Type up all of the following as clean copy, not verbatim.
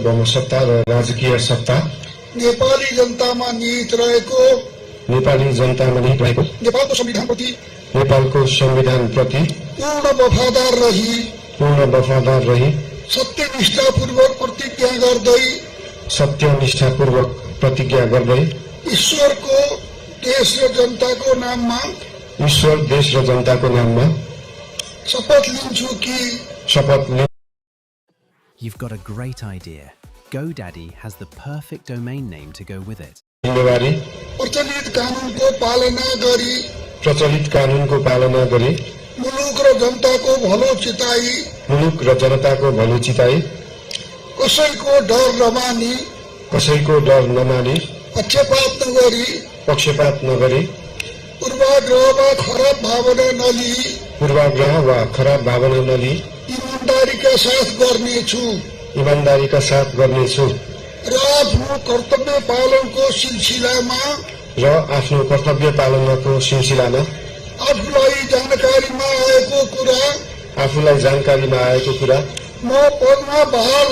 सार्वभौमसत्ता र राजकीय सत्ता नेपाली जनतामा निहित रहेको नेपालको संविधानप्रति पूर्ण वफादार रही सत्यनिष्ठापूर्वक प्रतिज्ञा गर्दै ईश्वर देश र जनताको नाममा शपथ लिन्छु कि You've got a great idea. GoDaddy has the perfect domain name to go with it. प्रचलित कानूनको पालना गरी मुलुक र जनताको भलो चिताई कसैको डर नमानी पक्षपात नगरी पूर्वाग्रह वा खराब भावना नलिई ईमानदारीका साथ गर्नेछु र आफ्नो कर्तव्य पालनको सिलसिलामा आफूलाई जानकारीमा आएको कुरा म पदमा बहाल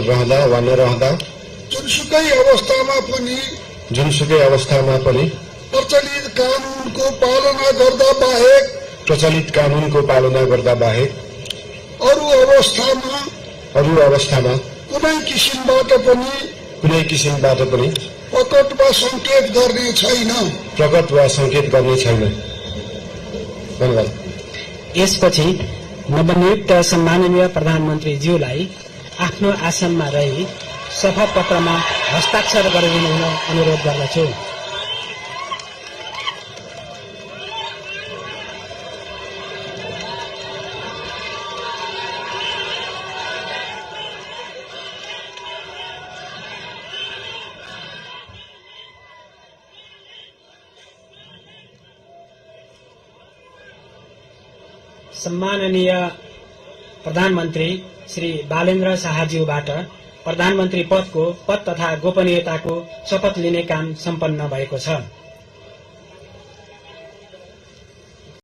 रहँदा वा नरहँदा जुनसुकै अवस्थामा पनि प्रचलित कानूनको पालना गर्दा बाहेक अरू अवस्थामा कुनै किसिमबाट पनि प्रकट वा संकेत गर्ने छैन। धन्यवाद। यसपछि नवनियुक्त सम्माननीय प्रधानमन्त्रीज्यूलाई आफ्नो आसनमा रही शपथ पत्रमा हस्ताक्षर गरिदिनु हुन अनुरोध गर्दछु। सम्माननीय प्रधानमन्त्री श्री बालेन्द्र शाहज्यूबाट प्रधानमन्त्री पद तथा गोपनीयताको शपथ लिने काम सम्पन्न भएको छ।